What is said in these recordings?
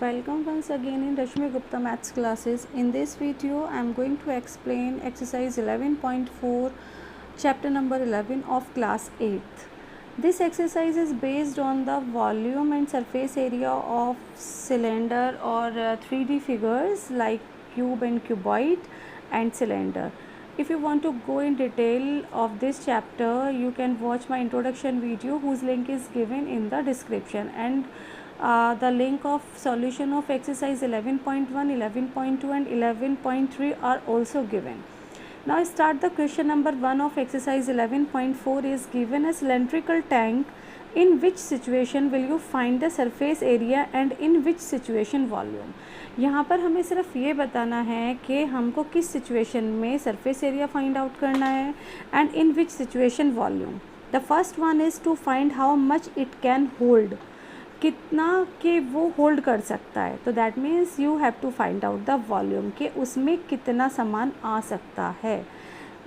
Welcome once again in Rashmi Gupta Maths classes. In this video, I am going to explain exercise 11.4, chapter number 11 of class 8th. This exercise is based on the volume and surface area of cylinder or 3D figures like cube and cuboid and cylinder. If you want to go in detail of this chapter, you can watch my introduction video whose link is given in the description, and the link of solution of exercise 11.1, 11.2 and 11.3 are also given. Now start the question number 1 of exercise 11.4 is given a cylindrical tank. In which situation will you find the surface area and in which situation volume? यहाँ पर हमें सिर्फ ये बताना है कि हमको किस सिचुएशन में सरफेस एरिया फाइंड आउट करना है and in which situation volume. The first one is to find how much it can hold, कितना के वो होल्ड कर सकता है. तो that means you have to find out the volume के उसमें कितना सामान आ सकता है.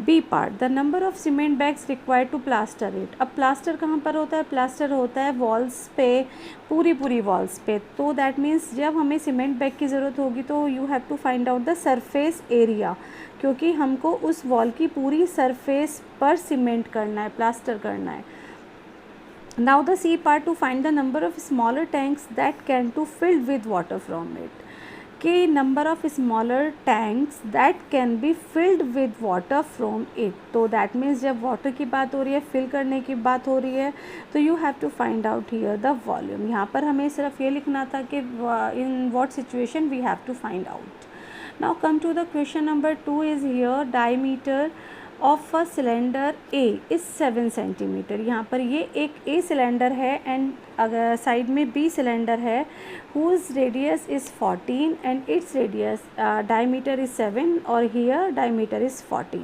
B part, the number of cement bags required to plaster it. अब प्लास्टर कहाँ पर होता है? प्लास्टर होता है वॉल्स पे, पूरी वॉल्स पे. तो दैट मीन्स जब हमें सीमेंट बैग की ज़रूरत होगी तो you have to find out the surface area, क्योंकि हमको उस वॉल की पूरी सरफेस पर सीमेंट करना है, प्लास्टर करना है. Now the C part, to find the number of smaller tanks that can to filled with water from it. कि number of smaller tanks that can be filled with water from it. तो that means जब water की बात हो रही है, fill करने की बात हो रही है, तो you have to find out here the volume. यहाँ पर हमें सिर्फ ये लिखना था कि in what situation we have to find out. Now come to the question number 2 is here, diameter of a cylinder A is 7 centimetre. यहाँ पर ये एक ए सिलेंडर है एंड अगर साइड में बी सिलेंडर है whose radius is 14 and its radius diameter is 7 और here diameter is 14.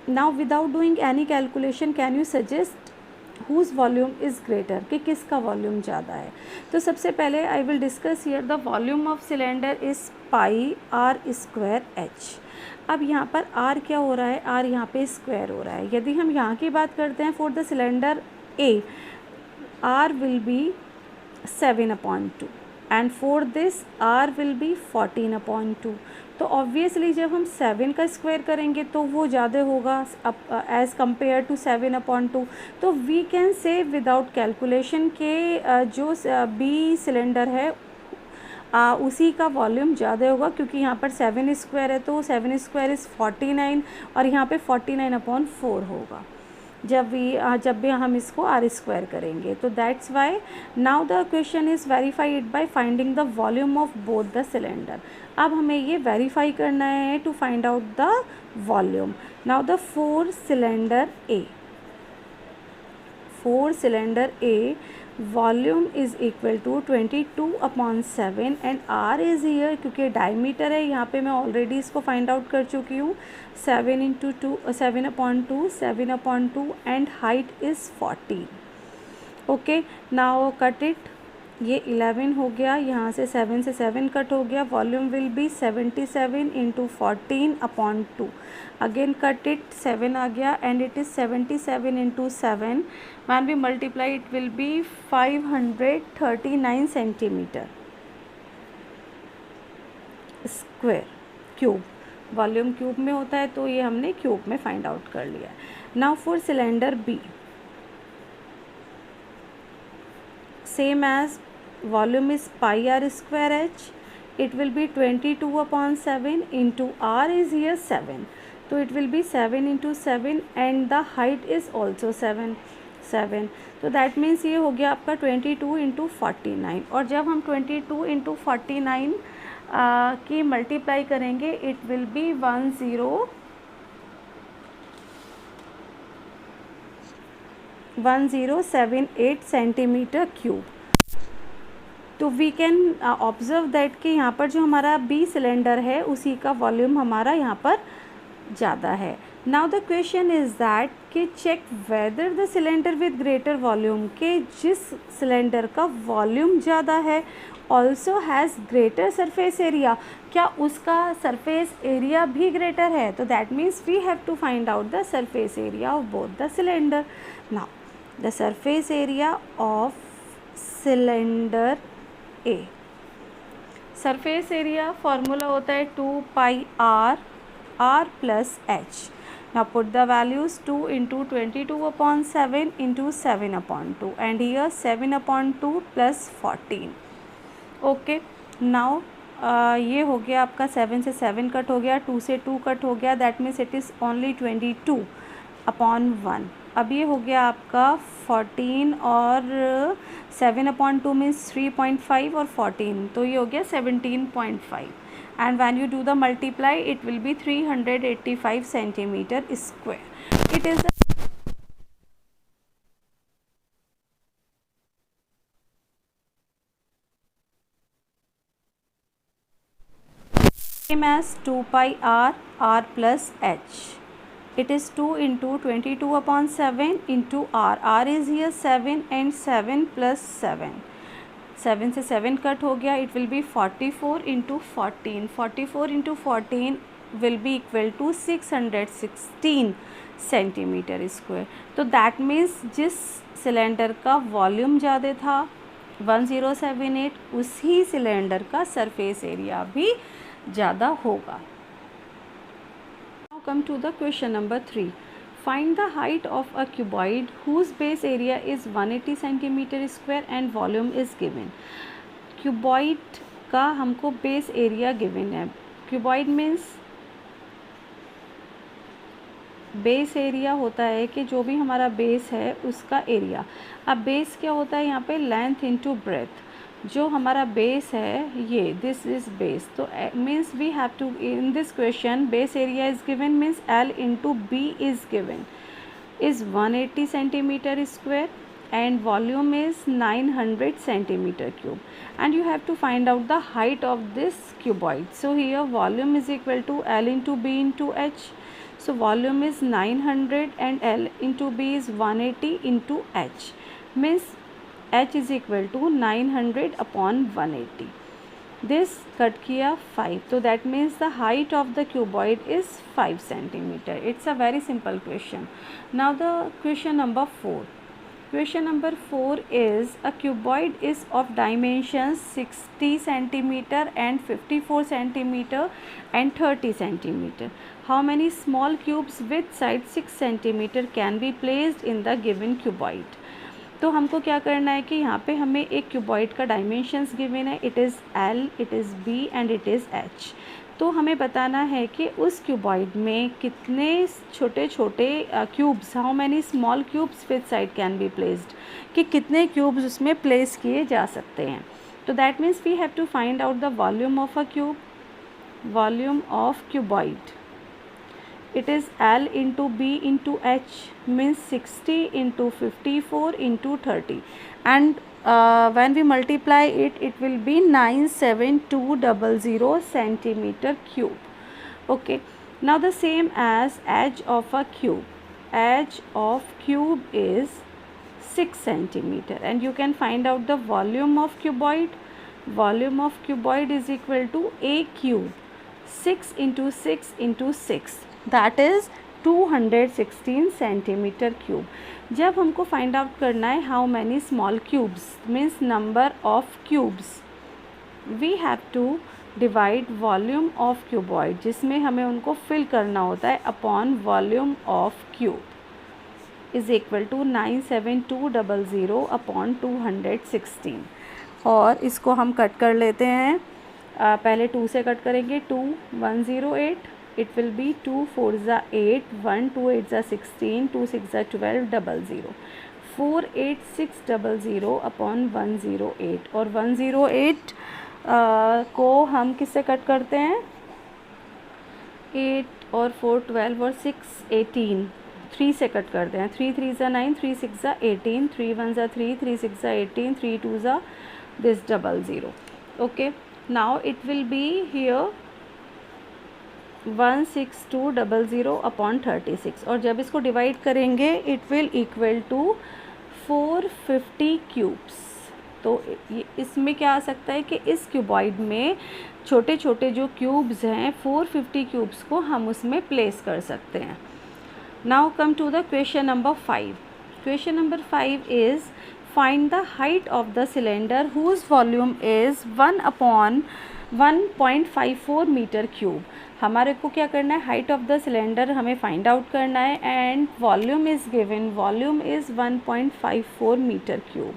Now without doing any calculation can you suggest whose volume is greater, कि किसका वॉल्यूम ज़्यादा है. तो सबसे पहले I will discuss here the volume of cylinder is pi r square h. अब यहाँ पर r क्या हो रहा है? r यहाँ पे स्क्वायर हो रहा है. यदि हम यहाँ की बात करते हैं for the cylinder a, r will be 7/2 and for this r will be 14/2. तो ऑब्वियसली जब हम 7 का स्क्वायर करेंगे तो वो ज़्यादा होगा एज़ कम्पेयर टू 7/2. तो we can say without calculation के जो बी सिलेंडर है उसी का वॉल्यूम ज़्यादा होगा, क्योंकि यहाँ पर 7 स्क्वायर है तो 7 स्क्वायर इज़ 49 और यहाँ पे 49/4 होगा जब भी हम इसको आर स्क्वायर करेंगे. तो that's why now the question is verified by finding the volume of both the cylinder. अब हमें ये वेरीफाई करना है to find out the volume. Now the four cylinder A volume is equal to 22/7 and r is here, क्योंकि diameter है यहाँ पे मैं ऑलरेडी इसको फाइंड आउट कर चुकी हूँ. 7/2 and height is 14. Okay, now cut it. ये 11 हो गया, यहाँ से 7 से 7 कट हो गया. Volume will be 77 × 14/2. Again cut it, 7 आ गया and it is 77 × 7. When we multiply it will be 539 centimetre square cube. Volume cube में होता है तो ये हमने क्यूब में फाइंड आउट कर लिया. Now for cylinder B, same as volume is pi r square h, it will be 22/7 into r is here 7, so it will be 7 × 7 and the height is also 7. तो that means ये हो गया आपका 22 × 49. और जब हम 22 × 49 की मल्टीप्लाई करेंगे it will B 1078 centimetre cube. तो वी कैन ऑब्जर्व दैट कि यहाँ पर जो हमारा बी सिलेंडर है उसी का वॉल्यूम हमारा यहाँ पर ज़्यादा है. Now the question is that कि check whether the cylinder with greater volume, के जिस सिलेंडर का वॉल्यूम ज़्यादा है also has greater surface area, क्या उसका सरफेस एरिया भी ग्रेटर है. तो that means we have to find out the surface area of both the cylinder. Now the surface area of cylinder A surface area formula होता है 2 pi r plus h. Now put the values 2 into 22/7 into 7/2 and here 7/2 plus 14. Okay now ये हो गया आपका 7 से 7 cut हो गया, 2 से 2 कट हो गया, that means it is only 22/1. अब ये हो गया आपका 14 और 7/2 मीन्स 3.5 और 14, तो ये हो गया 17.5. And when you do the multiply, it will be 385 centimeter square. It is same as 2 pi r plus h. It is 2 into 22/7 into r. R is here 7 and 7 plus 7. 7 से 7 कट हो गया, it will be 44 into 14. 44 into 14 will be equal to 616 centimetre square. तो that means जिस cylinder का volume ज़्यादा था 1078, उसी cylinder का सरफेस एरिया भी ज़्यादा होगा. Now come to the question number 3. Find the height of a cuboid whose base area is 180 centimeter square and volume is given. Cuboid का हमको बेस एरिया गिवन है. क्यूबॉइड मीन्स बेस एरिया होता है कि जो भी हमारा बेस है उसका एरिया. अब बेस क्या होता है यहाँ पे, लेंथ इनटू ब्रेथ. जो हमारा बेस है ये दिस इज बेस, तो means we have to in this question base area is given means L into B is given is 180 centimeter square and volume is 900 centimeter cube, and you have to find out the height of this cuboid. So here volume is equal to L into B into H. So volume is 900 and L into B is 180 into H, means H is equal to 900 upon 180. This cut किया 5, so that means the height of the cuboid is 5 centimeter. It's a very simple question. Now the question number 4. Question number 4 is a cuboid is of dimensions 60 centimeter and 54 centimeter and 30 centimeter. How many small cubes with side 6 centimeter can be placed in the given cuboid? तो हमको क्या करना है कि यहाँ पे हमें एक क्यूबॉइड का डायमेंशंस गिवन है. It is L, it is B and it is H. तो हमें बताना है कि उस क्यूबॉइड में कितने छोटे छोटे cubes, how many small cubes with side can be placed, कि कितने क्यूब्स उसमें प्लेस किए जा सकते हैं. तो that means we have to find out the volume of a cube. Volume of cuboid, it is L into B into H, means 60 into 54 into 30, and when we multiply it, it will be 97200 centimeter cube. Okay, now the same as edge of a cube. Edge of cube is 6 centimeter, and you can find out the volume of cuboid. Volume of cuboid is equal to a cube, 6 into 6 into 6, that is 216 centimeter cube. जब हमको find out करना है how many small cubes means number of cubes, we have to divide volume of cuboid, जिसमें हमें उनको fill करना होता है, upon volume of cube is equal to 97200 upon 216. और इसको हम कट कर लेते हैं. पहले 2 से कट करेंगे. 2 108, it will be 2 4s are 8, 1 2 8s are 16, 2 6s are 12, 00, 48600 upon 108. और 108 को हम किससे कट करते हैं, 8 और 4 12 और 6 18, 3 से कट करते हैं. 3 3s are 9, 3 6s are 18, 3 1s are 3, 3 6s are 18, 3 2s are this 00. Okay, now it will be here 16200 upon 36, और जब इसको डिवाइड करेंगे it will equal to 450 cubes. तो इसमें क्या आ सकता है कि इस क्यूबॉइड में छोटे छोटे जो क्यूब्स हैं 450 क्यूब्स को हम उसमें प्लेस कर सकते हैं. Now come to the question number 5. Question number 5 is find the height of the cylinder whose volume is 1 upon 1.54 metre cube. हमारे को क्या करना है, हाइट ऑफ द सिलेंडर हमें फाइंड आउट करना है and volume is given, volume is 1.54 metre cube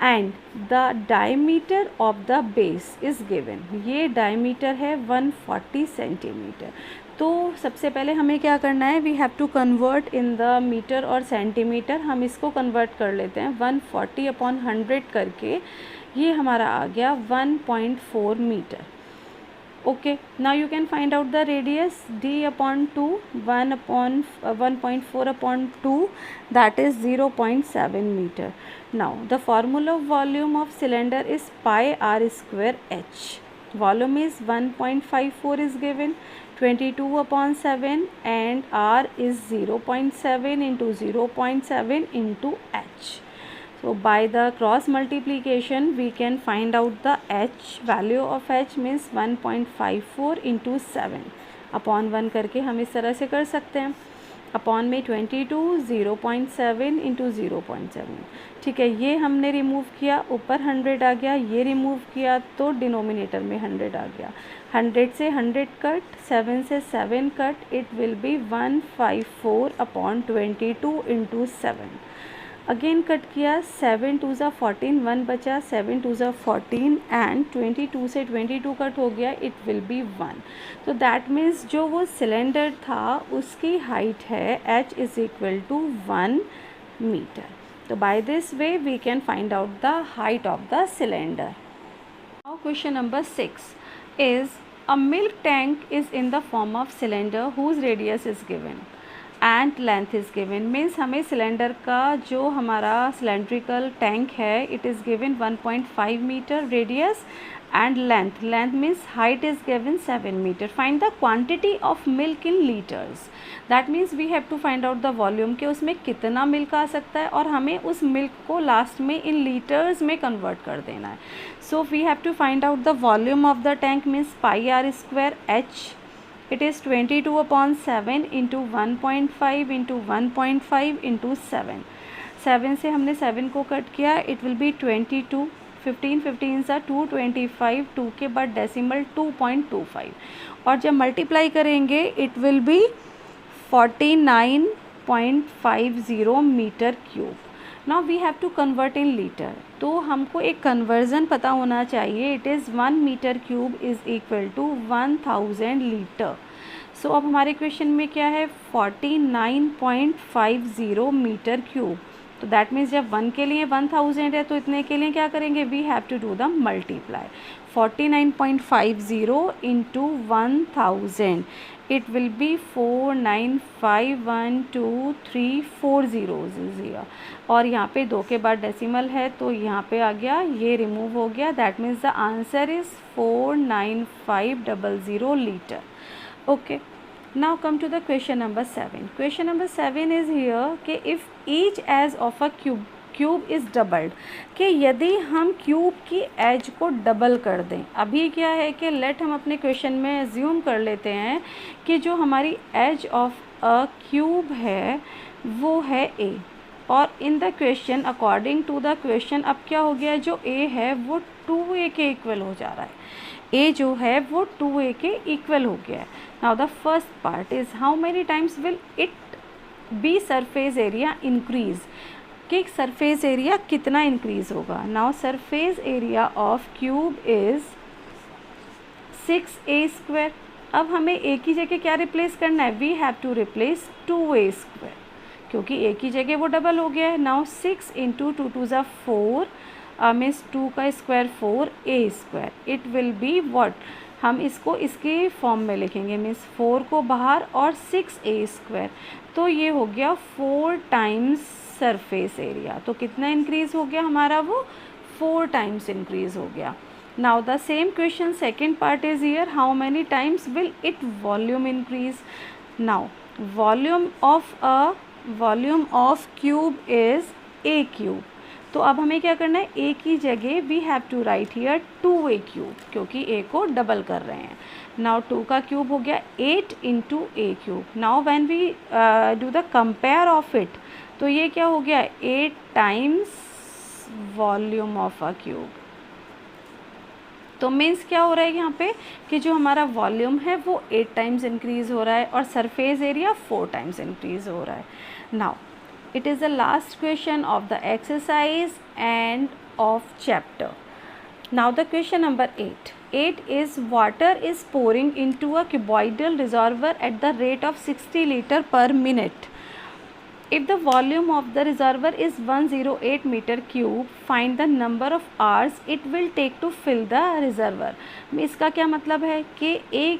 and the diameter of the base is given. ये diameter है 140 सेंटीमीटर। तो सबसे पहले हमें क्या करना है, we have to convert in the metre और सेंटीमीटर। हम इसको कन्वर्ट कर लेते हैं 140/100 करके, ये हमारा आ गया 1.4 metre. Okay, now you can find out the radius d/2, 1.4/2, that is 0.7 meter. Now the formula of volume of cylinder is pi r square h. Volume is 1.54 is given, 22/7 and r is 0.7 into 0.7 into h. So by the cross multiplication we can find out the h, value of h means 1.54 into 7 upon 1 करके हम इस तरह से कर सकते हैं। Upon में 22, 0.7 into 0.7। ठीक है, ये हमने रिमूव किया, ऊपर 100 आ गया, ये रिमूव किया तो डिनोमिनेटर में 100 आ गया। 100 से 100 कट, 7 से 7 cut, it will B 154/22 into 7। Again cut किया, 7 2 ज़ा 14, 1 बचा, 7 2 ज़ा 14 एंड 22 से 22 कट हो गया, इट विल बी 1। तो दैट मीन्स जो वो सिलेंडर था उसकी हाइट है h इज़ इक्वल टू 1 मीटर। तो by this way we can find out the height of the cylinder. Now question number 6 is a milk tank is in the form of cylinder whose radius is given and length is given. Means हमें cylinder का जो हमारा cylindrical tank है it is given 1.5 metre radius and length means height is given 7 metre. Find the quantity of milk in litres. That means we have to find out the volume कि उसमें कितना milk आ सकता है और हमें उस milk को लास्ट में इन लीटर्स में कन्वर्ट कर देना है। So we have to find out the volume of the tank means pi r square h, it is 22/7 into 1.5 into 1.5 into 7। 7 से हमने 7 को कट किया, it will be 22, 15 15 सा 225, 2 के बाद डेसिमल 2.25 और जब मल्टीप्लाई करेंगे it will be 49.50 metre cube. Now we have to convert in litre, तो हमको एक कन्वर्ज़न पता होना चाहिए। It is 1 metre cube is equal to 1000 litre. So अब हमारे क्वेश्चन में क्या है, 49.50 मीटर क्यूब। तो दैट मीन्स जब 1 के लिए 1000 है तो इतने के लिए क्या करेंगे, we have to do the multiply. 49.50 into 1000, it will be 495123 0 और यहाँ पे 2 के बाद डेसिमल है तो यहाँ पे आ गया, ये रिमूव हो गया। That means the answer is 49500 litre. Okay, now come to the question number 7. Question number 7 is here कि if each edge of a cube is doubled, कि यदि हम क्यूब की एज को डबल कर दें। अभी क्या है कि लेट हम अपने क्वेश्चन में एज्यूम कर लेते हैं कि जो हमारी एज ऑफ अ क्यूब है वो है a और in the question according to the question अब क्या हो गया, जो a है वो 2a के इक्वल हो जा रहा है। a जो है वो 2a के इक्वल हो गया है। Now the first part is how many times will it be surface area increase, कि सरफेस एरिया कितना इंक्रीज होगा। Now surface area of cube is 6a²। अब हमें a की जगह क्या रिप्लेस करना है, we have to replace 2a², क्योंकि a की जगह वो डबल हो गया है। नाउ 6 इंटू 2 2 ज़ा 4 मीन्स 2 का square 4a², it will be what, हम इसको इसके फॉर्म में लिखेंगे मीन्स 4 को बाहर और 6a², तो ये हो गया 4 टाइम्स सरफेस एरिया। तो कितना इंक्रीज़ हो गया हमारा, वो 4 टाइम्स इंक्रीज़ हो गया। Now the same question second part is here, how many times will it volume increase. Now volume of cube is a³। तो अब हमें क्या करना है, a की जगह we have to write here 2a³ क्योंकि a को डबल कर रहे हैं। नाउ 2 का क्यूब हो गया 8 into a³। Now when we do the compare of it, तो ये क्या हो गया, 8 times volume of a cube. तो मीन्स क्या हो रहा है यहाँ पे कि जो हमारा वॉल्यूम है वो 8 टाइम्स इंक्रीज़ हो रहा है और सरफेस एरिया 4 टाइम्स इंक्रीज़ हो रहा है. Now it is the last question of the exercise and of chapter. Now the question number 8. 8 is water is pouring into a cuboidal reservoir at the rate of 60 liter per minute. If the volume of the reservoir is 108 meter cube, find the number of hours it will take to fill the reservoir. इसका क्या मतलब है कि एक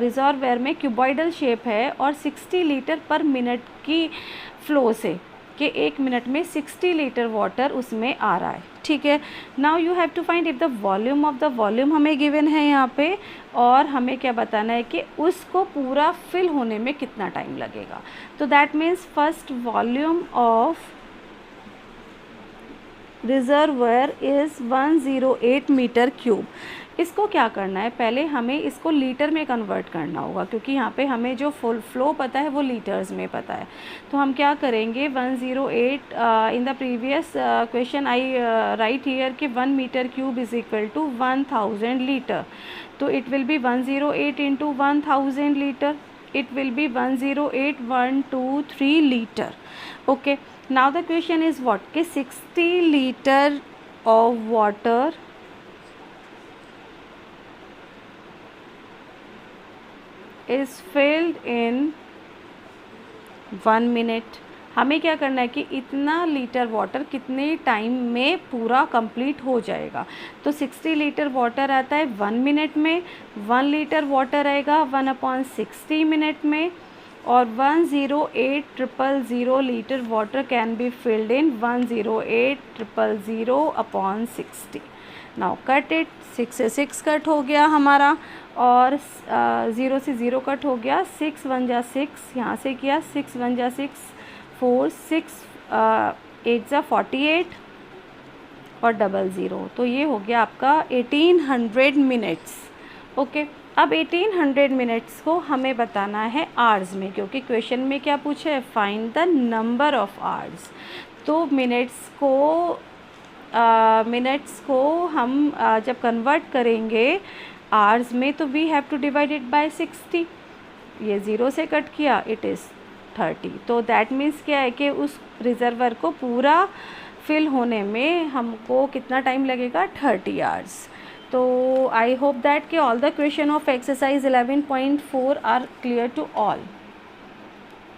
reservoir में cuboidal shape है और 60 litre पर मिनट की फ्लो से कि 1 मिनट में 60 लीटर वाटर उसमें आ रहा है. ठीक है. Now you have to find if the volume of the volume हमें गिवन है यहाँ पे और हमें क्या बताना है कि उसको पूरा फिल होने में कितना टाइम लगेगा. तो that means first volume of reservoir is 108 metre cube. इसको क्या करना है, पहले हमें इसको लीटर में कन्वर्ट करना होगा क्योंकि यहाँ पे हमें जो फुल फ्लो पता है वो लीटर्स में पता है. तो हम क्या करेंगे 108 in the previous question I write here कि 1 metre cube is equal to 1000 litre. तो it will be 108 into 1000 litre. It will be 108,123 litre. Okay. Now the question is what कि 60 litre of water is filled in 1 minute. हमें क्या करना है कि इतना litre water कितने टाइम में पूरा कंप्लीट हो जाएगा. तो 60 लीटर वाटर आता है 1 मिनट में. 1 लीटर वाटर आएगा 1/60 मिनट में और 108,000 litre water can be filled in 108,000/60. Now cut it. 6 से 6 कट हो गया हमारा और 0 से 0 कट हो गया. 6 1 जा 6 यहाँ से किया. 6 1 जा 6 4 6 8 जा 48 और 00. तो ये हो गया आपका 1800 मिनट्स. ओके. अब 1800 मिनट्स को हमें बताना है आवर्स में क्योंकि क्वेश्चन में क्या पूछा है, find the number of hours. तो मिनट्स को हम जब कन्वर्ट करेंगे आवर्स में तो we have to divide it by 60. ये 0 से कट किया, इट इज़ 30. तो दैट मीन्स क्या है कि उस रिजर्वर को पूरा फिल होने में हमको कितना टाइम लगेगा, 30 आवर्स. तो आई होप दैट कि all the question of exercise 11.4 are clear to all.